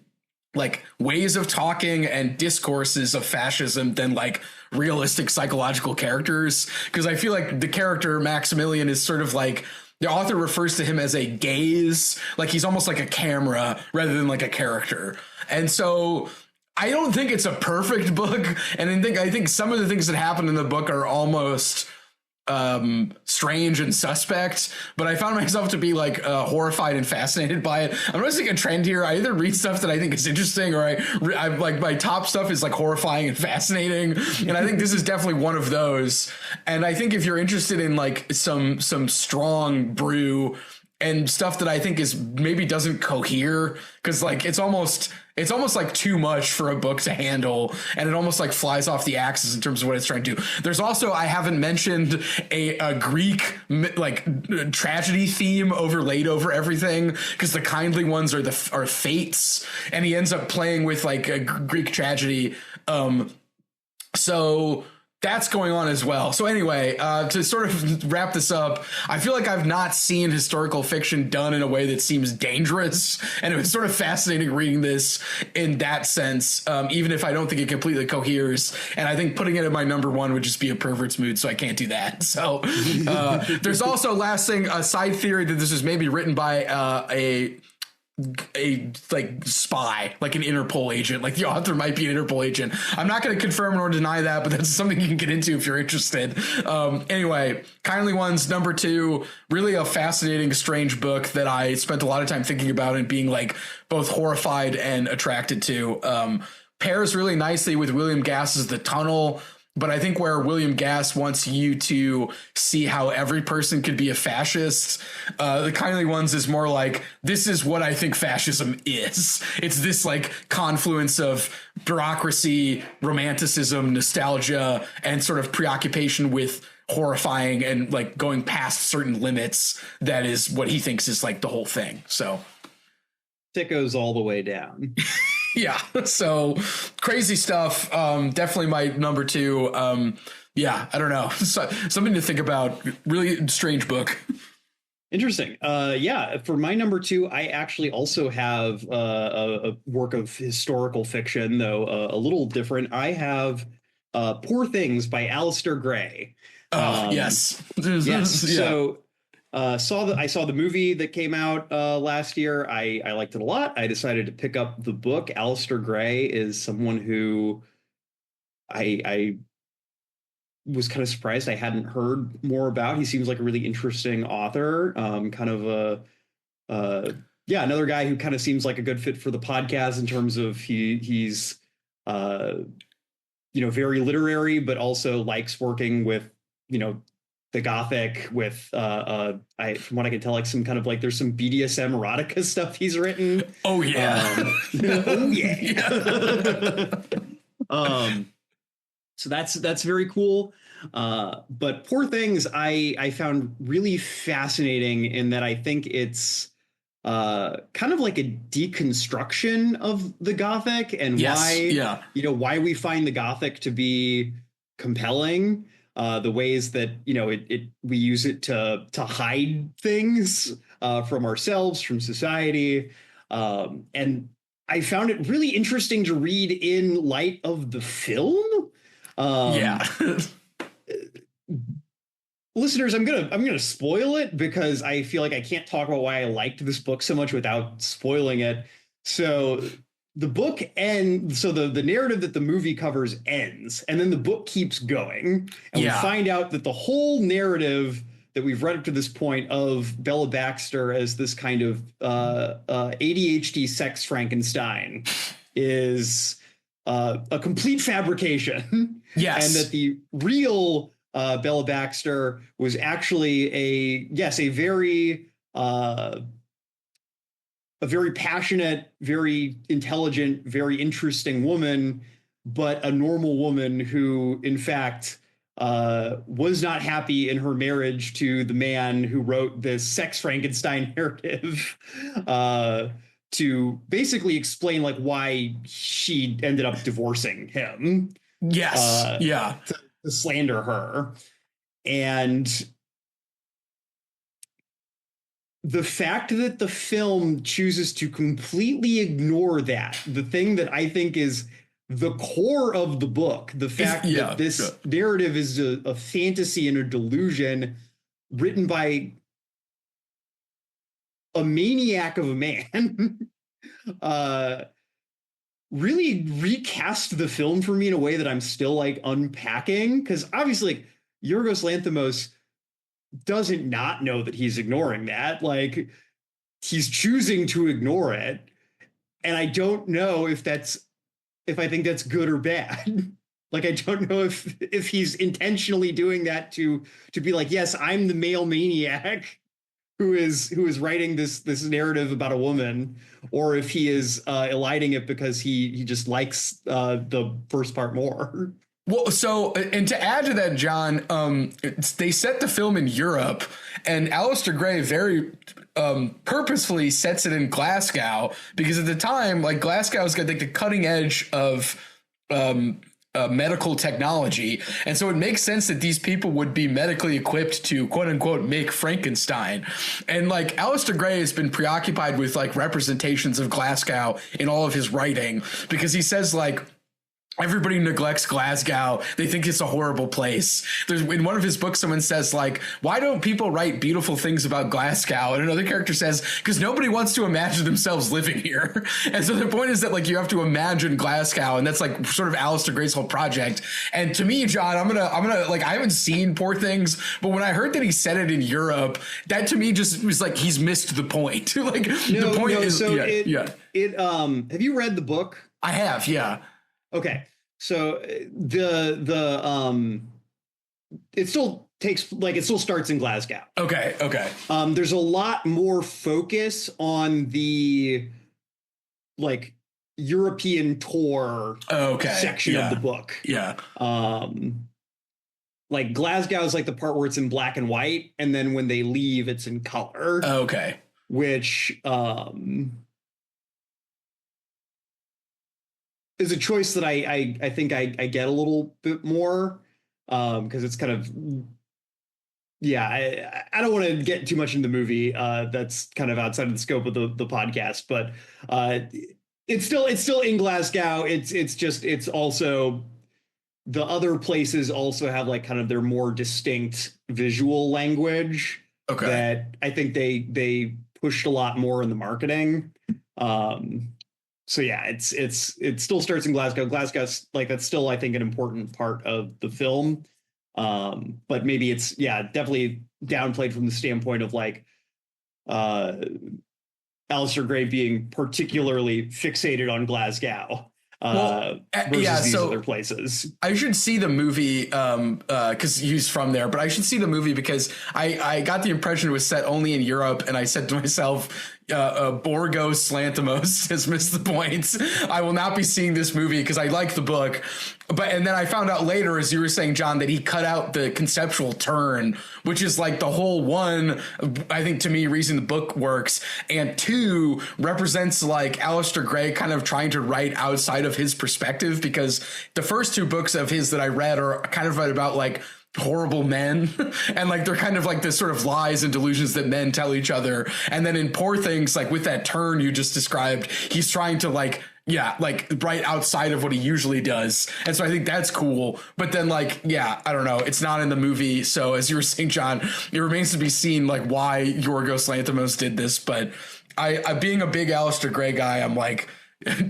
like ways of talking and discourses of fascism than like realistic psychological characters. Because I feel like the character Maximilian is sort of like, the author refers to him as a gaze, like he's almost like a camera rather than like a character. And so I don't think it's a perfect book. And I think some of the things that happen in the book are almost strange and suspect, but I found myself to be like horrified and fascinated by it. I'm noticing a trend here. I either read stuff that I think is interesting, or I like my top stuff is like horrifying and fascinating, and I think this is definitely one of those. And I think if you're interested in like some strong brew and stuff that I think is maybe doesn't cohere, because like it's almost like too much for a book to handle, and it almost like flies off the axis in terms of what it's trying to do. There's also, I haven't mentioned a Greek like tragedy theme overlaid over everything, because the kindly ones are fates, and he ends up playing with like a Greek tragedy. So that's going on as well. So anyway, to sort of wrap this up, I feel like I've not seen historical fiction done in a way that seems dangerous. And it was sort of fascinating reading this in that sense, even if I don't think it completely coheres. And I think putting it at my number one would just be a pervert's mood, so I can't do that. So there's also, last thing, a side theory that this was maybe written by a like spy, like an Interpol agent, like the author might be an Interpol agent. I'm not going to confirm nor deny that, but that's something you can get into if you're interested. Anyway, Kindly Ones, number 2, really a fascinating, strange book that I spent a lot of time thinking about and being like both horrified and attracted to. Pairs really nicely with William Gass's The Tunnel. But I think where William Gass wants you to see how every person could be a fascist, the Kindly Ones is more like, this is what I think fascism is. It's this like confluence of bureaucracy, romanticism, nostalgia, and sort of preoccupation with horrifying and like going past certain limits. That is what he thinks is like the whole thing. So it goes all the way down. Yeah, so crazy stuff. Definitely my number 2. Yeah, I don't know. Something to think about. Really strange book. Interesting. Yeah, for my number 2, I actually also have a work of historical fiction, though a little different. I have Poor Things by Alistair Gray. Yes. Yes. Yeah. So I saw the movie that came out last year. I liked it a lot. I decided to pick up the book. Alistair Gray is someone who I was kind of surprised I hadn't heard more about. He seems like a really interesting author. Kind of another guy who kind of seems like a good fit for the podcast in terms of he's very literary, but also likes working with the Gothic with from what I can tell, like some kind of like there's some BDSM erotica stuff he's written. Oh yeah. Oh yeah. So that's very cool. But Poor Things I found really fascinating in that I think it's kind of like a deconstruction of the Gothic and why we find the Gothic to be compelling. The ways that we use it to hide things from ourselves, from society, and I found it really interesting to read in light of the film. Listeners, I'm gonna spoil it because I feel like I can't talk about why I liked this book so much without spoiling it. So the book ends, so the narrative that the movie covers ends, and then the book keeps going, and we find out that the whole narrative that we've read up to this point of Bella Baxter as this kind of ADHD sex Frankenstein is a complete fabrication. Yes, and that the real Bella Baxter was actually a very passionate, very intelligent, very interesting woman, but a normal woman who, in fact, was not happy in her marriage to the man who wrote this sex Frankenstein narrative to basically explain like why she ended up divorcing him. Yes. To slander her. And the fact that the film chooses to completely ignore that, the thing that I think is the core of the book, the fact that this narrative is a fantasy and a delusion written by a maniac of a man, really recast the film for me in a way that I'm still like unpacking. Because obviously, like, Yorgos Lanthimos doesn't not know that he's ignoring that. Like, he's choosing to ignore it. And I don't know if I think that's good or bad. Like, I don't know if he's intentionally doing that to be like, yes, I'm the male maniac who is writing this narrative about a woman, or if he is eliding it because he just likes the first part more. Well, so, and to add to that, John, they set the film in Europe, and Alistair Gray very purposefully sets it in Glasgow, because at the time, like, Glasgow's got like the cutting edge of medical technology, and so it makes sense that these people would be medically equipped to quote unquote make Frankenstein. And like, Alistair Gray has been preoccupied with like representations of Glasgow in all of his writing, because he says like, everybody neglects Glasgow. They think it's a horrible place. There's, in one of his books, someone says like, why don't people write beautiful things about Glasgow? And another character says, because nobody wants to imagine themselves living here. And so the point is that like, you have to imagine Glasgow, and that's like sort of Alistair Gray's whole project. And to me, John, I'm gonna like, I haven't seen Poor Things, but when I heard that he said it in Europe, that to me just was like, he's missed the point. Like, the point is, so have you read the book? I have, yeah. Okay, so it still starts in Glasgow. Okay. There's a lot more focus on the like European tour section of the book. Yeah. Like Glasgow is like the part where it's in black and white, and then when they leave, it's in color. Okay. Which is a choice that I think I get a little bit more, because it's kind of, I don't want to get too much into the movie. That's kind of outside of the scope of the podcast, but it's still in Glasgow. It's also, the other places also have like kind of their more distinct visual language that I think they pushed a lot more in the marketing. So yeah, it still starts in Glasgow. Glasgow's like, that's still, I think, an important part of the film. But maybe it's definitely downplayed from the standpoint of like Alistair Gray being particularly fixated on Glasgow. versus yeah, these so- other places. I should see the movie because he's from there, but I should see the movie because I got the impression it was set only in Europe, and I said to myself, Borgos Lanthimos has missed the points. I will not be seeing this movie because I like the book. And then I found out later, as you were saying, John, that he cut out the conceptual turn, which is like the whole one, I think, to me, reason the book works. And two, represents like Alistair Gray kind of trying to write outside of his perspective, because the first two books of his that I read are kind of about like horrible men and like they're kind of like the sort of lies and delusions that men tell each other. And then in Poor Things, like with that turn you just described, he's trying to like right outside of what he usually does. And so I think that's cool. But then like, yeah, I don't know, it's not in the movie. So as you were saying, John, it remains to be seen like why Yorgos Lanthimos did this. But I being a big Alistair Gray guy, I'm like,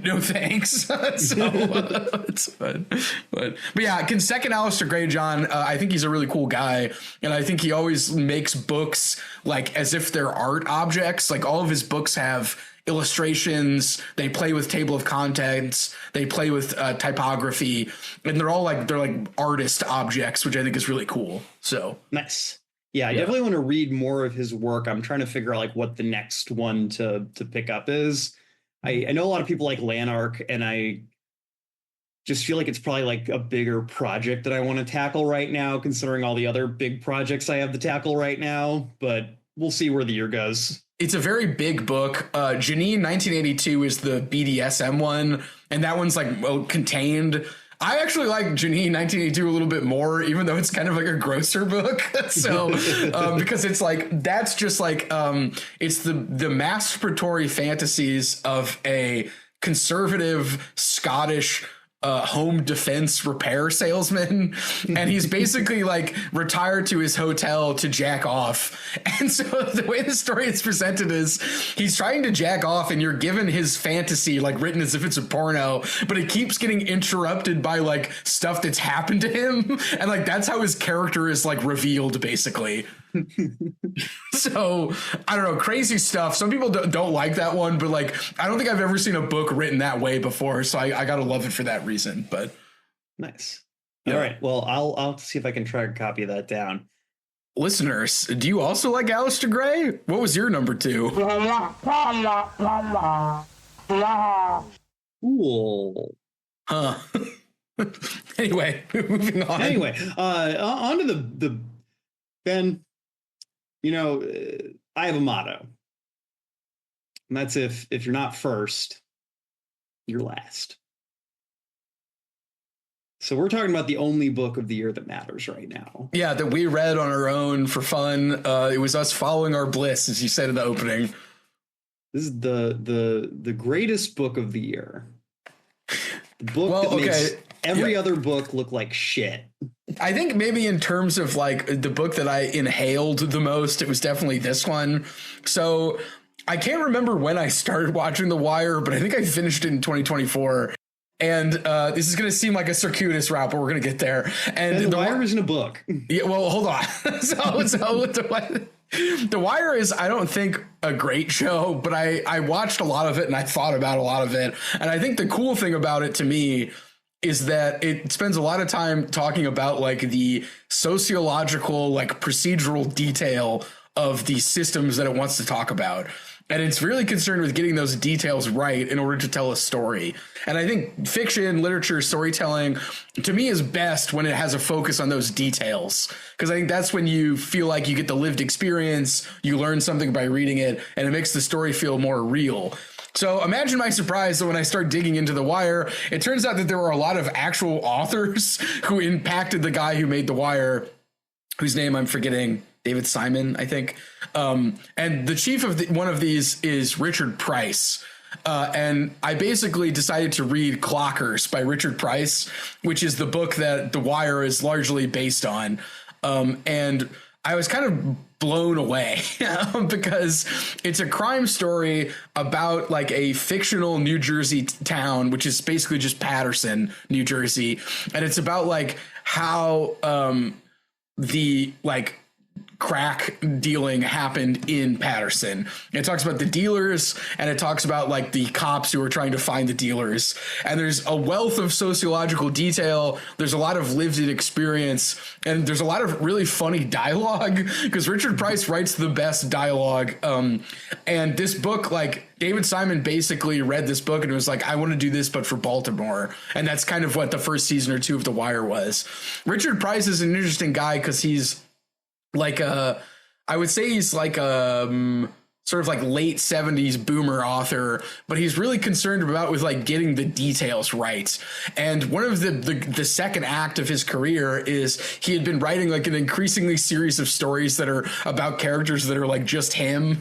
no thanks. So it's fun. But yeah, second Alistair Gray, John. I think he's a really cool guy, and I think he always makes books like as if they're art objects. Like all of his books have illustrations. They play with table of contents. They play with typography, and they're like artist objects, which I think is really cool. So nice. Yeah, I definitely want to read more of his work. I'm trying to figure out like what the next one to pick up is. I know a lot of people like Lanark, and I just feel like it's probably like a bigger project that I want to tackle right now, considering all the other big projects I have to tackle right now. But we'll see where the year goes. It's a very big book. Janine 1982 is the BDSM one, and that one's like contained. I actually like Janine 1982 a little bit more, even though it's kind of like a grosser book. So because it's like that's just like it's the masturbatory fantasies of a conservative Scottish home defense repair salesman, and he's basically like retired to his hotel to jack off. And so the way the story is presented is he's trying to jack off, and you're given his fantasy like written as if it's a porno, but it keeps getting interrupted by like stuff that's happened to him, and like that's how his character is like revealed basically. So I don't know, crazy stuff. Some people don't like that one, but like I don't think I've ever seen a book written that way before, so I gotta love it for that reason. But nice. All right, well, I'll see if I can track a copy of that down. Listeners, do you also like Alistair Gray? What was your number 2? Cool. Huh. Anyway, moving on. Anyway, on to the Ben. You know, I have a motto, and that's if you're not first, you're last. So we're talking about the only book of the year that matters right now. Yeah, that we read on our own for fun. It was us following our bliss, as you said in the opening. This is the greatest book of the year. The book that makes every other book look like shit. I think maybe in terms of like the book that I inhaled the most, it was definitely this one. So I can't remember when I started watching The Wire, but I think I finished it in 2024. And this is going to seem like a circuitous route, but we're going to get there. And The Wire isn't a book. Yeah, well, hold on. The Wire is, I don't think, a great show, but I watched a lot of it and I thought about a lot of it. And I think the cool thing about it to me is that it spends a lot of time talking about like the sociological, like procedural detail of the systems that it wants to talk about. And it's really concerned with getting those details right in order to tell a story. And I think fiction, literature, storytelling, to me, is best when it has a focus on those details. Because I think that's when you feel like you get the lived experience, you learn something by reading it, and it makes the story feel more real. So imagine my surprise that when I start digging into The Wire, it turns out that there were a lot of actual authors who impacted the guy who made The Wire, whose name I'm forgetting. David Simon, I think. And the chief of one of these is Richard Price. And I basically decided to read Clockers by Richard Price, which is the book that The Wire is largely based on. And I was kind of blown away because it's a crime story about like a fictional New Jersey town, which is basically just Paterson, New Jersey. And it's about like how the like crack dealing happened in Patterson. It talks about the dealers, and it talks about like the cops who are trying to find the dealers. And there's a wealth of sociological detail. There's a lot of lived experience, and there's a lot of really funny dialogue because Richard Price writes the best dialogue. And this book, like, David Simon basically read this book and was like, I want to do this, but for Baltimore. And that's kind of what the first season or two of The Wire was. Richard Price is an interesting guy because he's like I would say he's like a sort of like late 70s boomer author, but he's really concerned about with like getting the details right. And one of the second act of his career is he had been writing like an increasingly series of stories that are about characters that are like just him,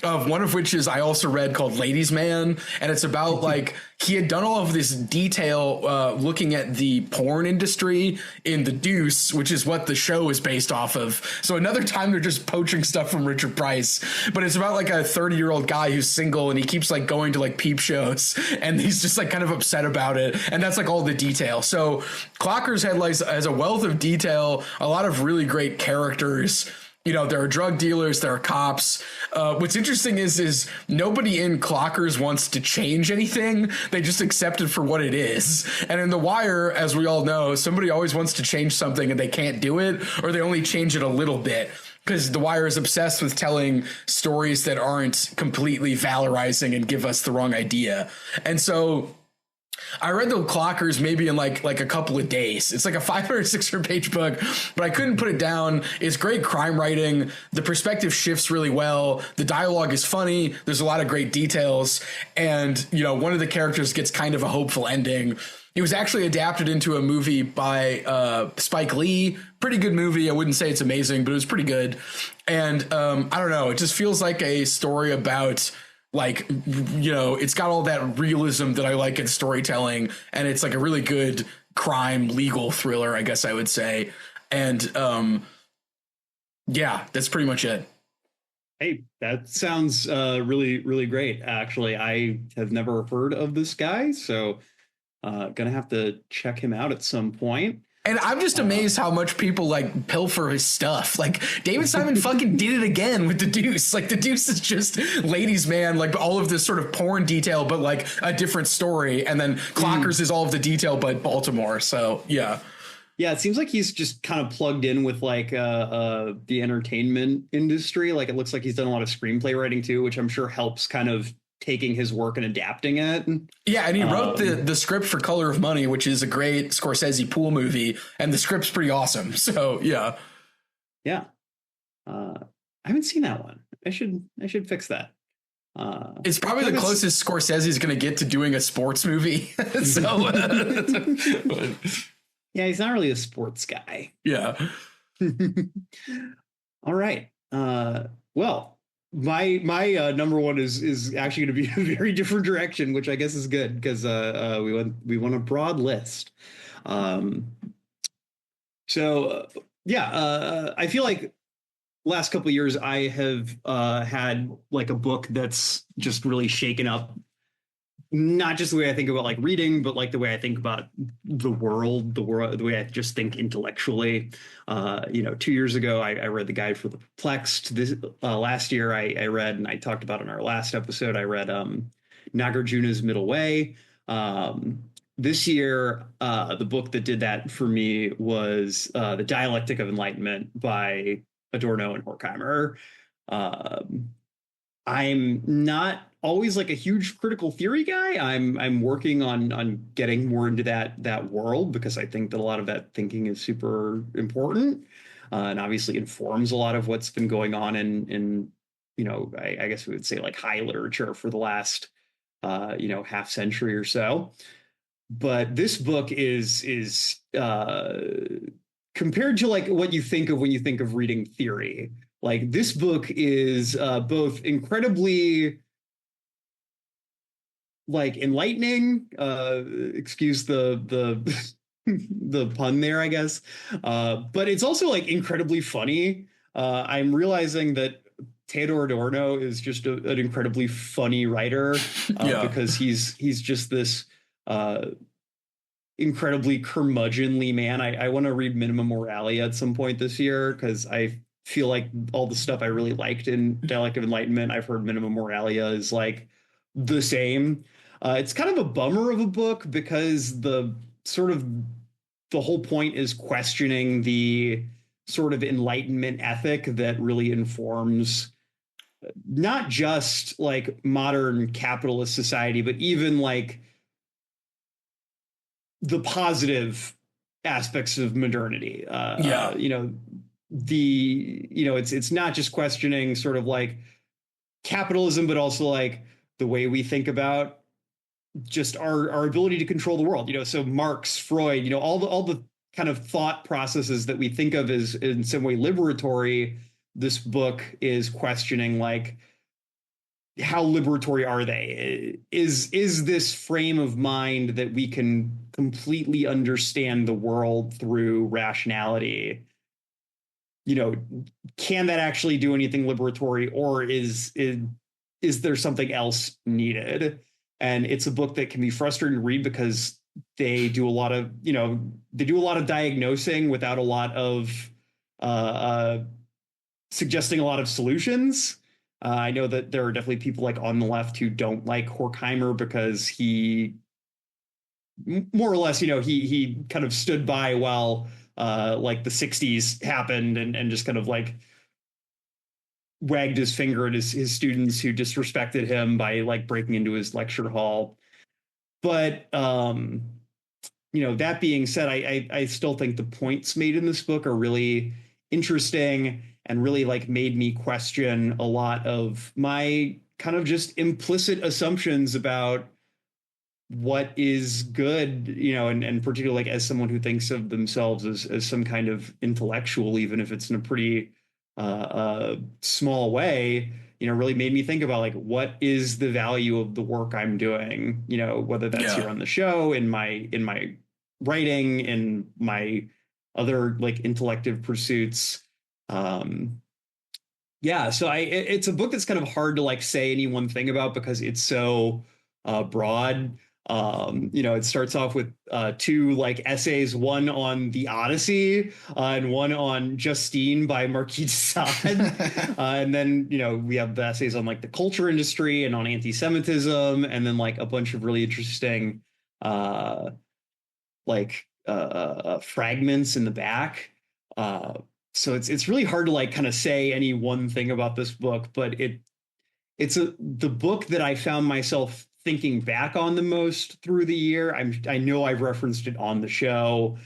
one of which is I also read called Ladies Man. And it's about like he had done all of this detail looking at the porn industry in The Deuce, which is what the show is based off of. So another time they're just poaching stuff from Richard Price, but it's about like a 30-year-old guy who's single and he keeps like going to like peep shows and he's just like kind of upset about it. And that's like all the detail. So Clocker's Headlights has a wealth of detail, a lot of really great characters. You know, there are drug dealers, there are cops. What's interesting is nobody in Clockers wants to change anything. They just accept it for what it is. And in The Wire, as we all know, somebody always wants to change something and they can't do it, or they only change it a little bit. Because The Wire is obsessed with telling stories that aren't completely valorizing and give us the wrong idea. And so I read the Clockers maybe in like a couple of days. It's like a 500, 600 page book, but I couldn't put it down. It's great crime writing. The perspective shifts really well. The dialogue is funny. There's a lot of great details. And, you know, one of the characters gets kind of a hopeful ending. It was actually adapted into a movie by Spike Lee. Pretty good movie. I wouldn't say it's amazing, but it was pretty good. And I don't know. It just feels like a story about, like, you know, it's got all that realism that I like in storytelling. And it's like a really good crime legal thriller, I guess I would say. And yeah, that's pretty much it. Hey, that sounds really, really great. Actually, I have never heard of this guy, so gonna have to check him out at some point. And I'm just amazed how much people like pilfer his stuff. Like David Simon fucking did it again with The Deuce. Like The Deuce is just Ladies Man, like all of this sort of porn detail, but like a different story. And then Clockers is all of the detail, but Baltimore. So yeah. Yeah, it seems like he's just kind of plugged in with like the entertainment industry. Like it looks like he's done a lot of screenplay writing too, which I'm sure helps kind of taking his work and adapting it. Yeah, and he wrote the script for Color of Money, which is a great Scorsese pool movie, and the script's pretty awesome. So yeah. Yeah. I haven't seen that one. I should fix that. It's probably the closest Scorsese's going to get to doing a sports movie. So yeah, he's not really a sports guy. Yeah. All right. Well, my number one is actually going to be a very different direction, which I guess is good because we want a broad list. So I feel like last couple of years I have had like a book that's just really shaken up not just the way I think about like reading, but like the way I think about the world, the way I just think intellectually. 2 years ago, I read The Guide for the Perplexed. This last year, I read, and I talked about in our last episode, I read Nagarjuna's Middle Way. This year, the book that did that for me was The Dialectic of Enlightenment by Adorno and Horkheimer. I'm not always like a huge critical theory guy. I'm working on getting more into that world because I think that a lot of that thinking is super important and obviously informs a lot of what's been going on in I guess we would say like high literature for the last half century or so. But this book is compared to like what you think of when you think of reading theory. Like this book is both incredibly like enlightening, excuse the the pun there, I guess. But it's also like incredibly funny. I'm realizing that Theodor Adorno is just an incredibly funny writer because he's just this incredibly curmudgeonly man. I want to read Minima Moralia at some point this year because I feel like all the stuff I really liked in Dialectic of Enlightenment, I've heard Minima Moralia is like the same. It's kind of a bummer of a book because the whole point is questioning the sort of Enlightenment ethic that really informs not just like modern capitalist society, but even like the positive aspects of modernity. It's not just questioning sort of like capitalism, but also like the way we think about just our ability to control the world. So Marx, Freud, all the kind of thought processes that we think of as in some way liberatory. This book is questioning like, how liberatory are they? Is this frame of mind that we can completely understand the world through rationality? Can that actually do anything liberatory, or is there something else needed? And it's a book that can be frustrating to read because they do a lot of diagnosing without a lot of suggesting a lot of solutions. I know that there are definitely people like on the left who don't like Horkheimer because he more or less, he kind of stood by while like the 60s happened and just kind of like wagged his finger at his students who disrespected him by like breaking into his lecture hall. But that being said, I still think the points made in this book are really interesting and really like made me question a lot of my kind of just implicit assumptions about what is good, and particularly like as someone who thinks of themselves as some kind of intellectual, even if it's in a pretty small way, really made me think about like, what is the value of the work I'm doing, whether that's here on the show, in my writing, in my other like intellective pursuits. So it's a book that's kind of hard to like say any one thing about because it's so broad. It starts off with two like essays, one on the Odyssey and one on Justine by Marquis de Sade. And then, we have the essays on like the culture industry and on anti-Semitism, and then like a bunch of really interesting fragments in the back. So it's really hard to like kind of say any one thing about this book, but it's the book that I found myself thinking back on the most through the year. I know I've referenced it on the show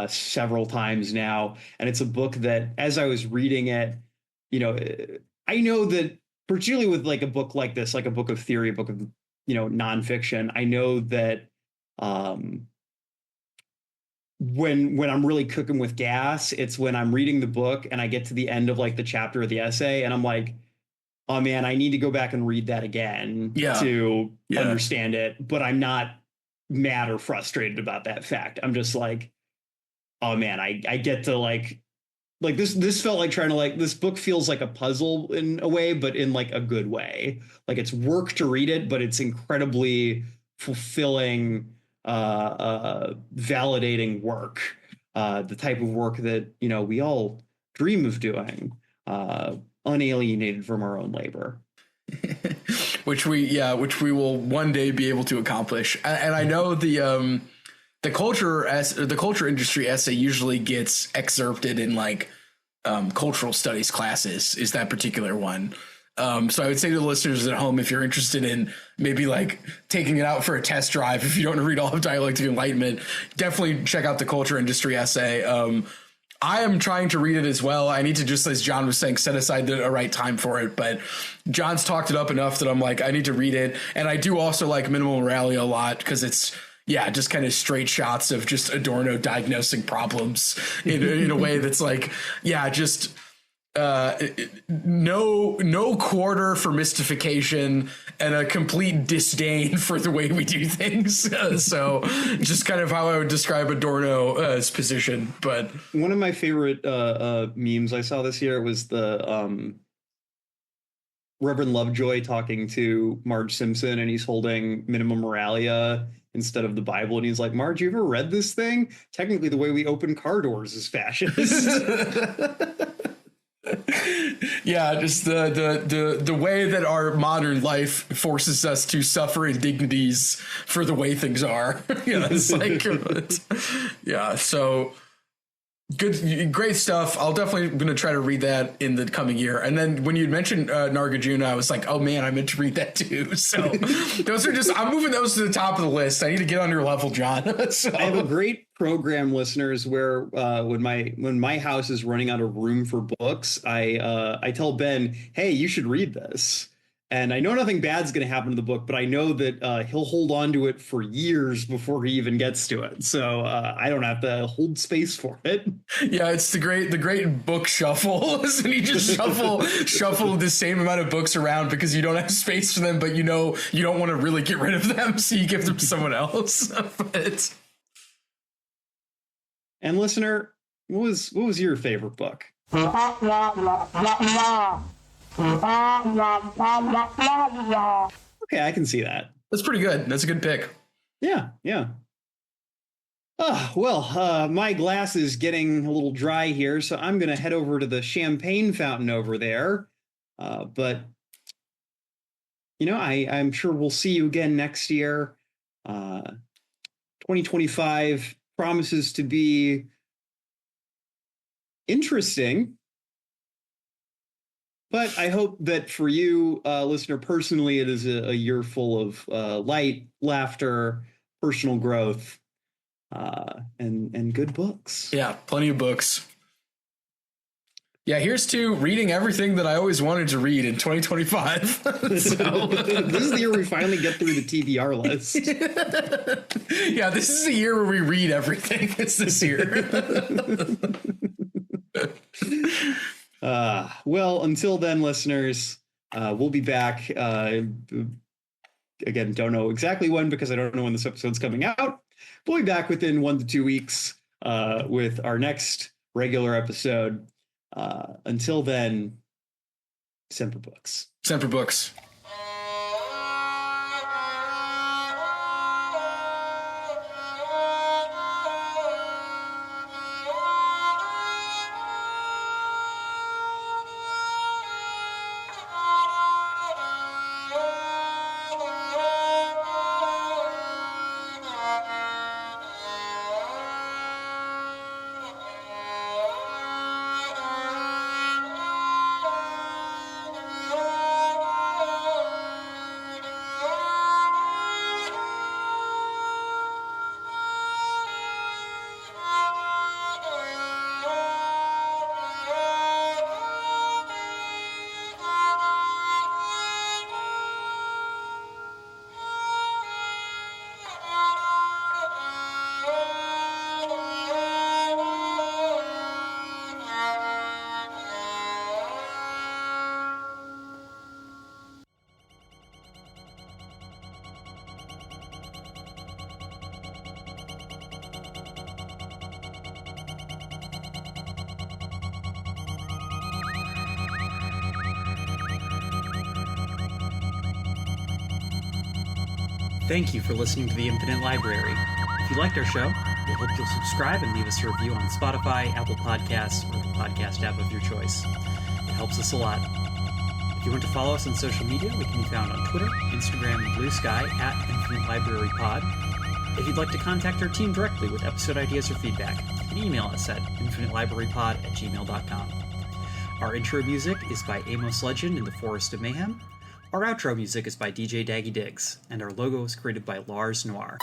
several times now, and it's a book that as I was reading it, I know that particularly with like a book like this, like a book of theory, a book of nonfiction, I know that when I'm really cooking with gas, it's when I'm reading the book and I get to the end of like the chapter of the essay and I'm like, oh man, I need to go back and read that again to understand it. But I'm not mad or frustrated about that fact. I'm just like, oh man, I get to like this felt like trying to like, this book feels like a puzzle in a way, but in like a good way. Like it's work to read it, but it's incredibly fulfilling, validating work, the type of work that, we all dream of doing, unalienated from our own labor. which we will one day be able to accomplish. And I know the culture industry essay usually gets excerpted in like cultural studies classes, is that particular one. So I would say to the listeners at home, if you're interested in maybe like taking it out for a test drive, if you don't want to read all of Dialectic of Enlightenment, definitely check out the culture industry essay. I am trying to read it as well. I need to, just as John was saying, set aside a right time for it. But John's talked it up enough that I'm like, I need to read it. And I do also like Minima Moralia a lot because it's, just kind of straight shots of just Adorno diagnosing problems in a way that's like, just no quarter for mystification and a complete disdain for the way we do things. So just kind of how I would describe Adorno's position. But one of my favorite memes I saw this year was the Reverend Lovejoy talking to Marge Simpson, and he's holding Minima Moralia instead of the Bible, and he's like, Marge, you ever read this thing? Technically the way we open car doors is fascist. Yeah, just the way that our modern life forces us to suffer indignities for the way things are. Yeah, it's like, yeah. So great stuff. I'll definitely going to try to read that in the coming year. And then when you mentioned Nagarjuna, I was like, oh man, I meant to read that too. So those are I'm moving those to the top of the list. I need to get on your level, John. So. I have a great program, listeners, where when my house is running out of room for books, I tell Ben, hey, you should read this. And I know nothing bad's going to happen to the book, but I know that he'll hold on to it for years before he even gets to it. So I don't have to hold space for it. Yeah, it's the great book shuffle. And you just shuffle the same amount of books around because you don't have space for them, but you know you don't want to really get rid of them, so you give them to someone else. But... And listener, what was your favorite book? Okay, I can see that. That's pretty good. That's a good pick. Yeah. My glass is getting a little dry here, so I'm going to head over to the champagne fountain over there. But, I'm sure we'll see you again next year. 2025 promises to be interesting. But I hope that for you, listener, personally, it is a year full of light, laughter, personal growth, and good books. Yeah, plenty of books. Yeah, here's to reading everything that I always wanted to read in 2025. This is the year we finally get through the TBR list. Yeah, this is a year where we read everything. It's this year. Well, until then, listeners, we'll be back. Again, don't know exactly when because I don't know when this episode's coming out. We'll be back within 1 to 2 weeks with our next regular episode. Until then, Semper Books. Semper Books. Thank you for listening to The Infinite Library. If you liked our show, we hope you'll subscribe and leave us a review on Spotify, Apple Podcasts, or the podcast app of your choice. It helps us a lot. If you want to follow us on social media, we can be found on Twitter, Instagram, and Blue Sky at Infinite Library Pod. If you'd like to contact our team directly with episode ideas or feedback, you can email us at infinitelibrarypod@gmail.com. Our intro music is by Amos Legend in the Forest of Mayhem. Our outro music is by DJ Daggy Diggs, and our logo was created by Lars Noir.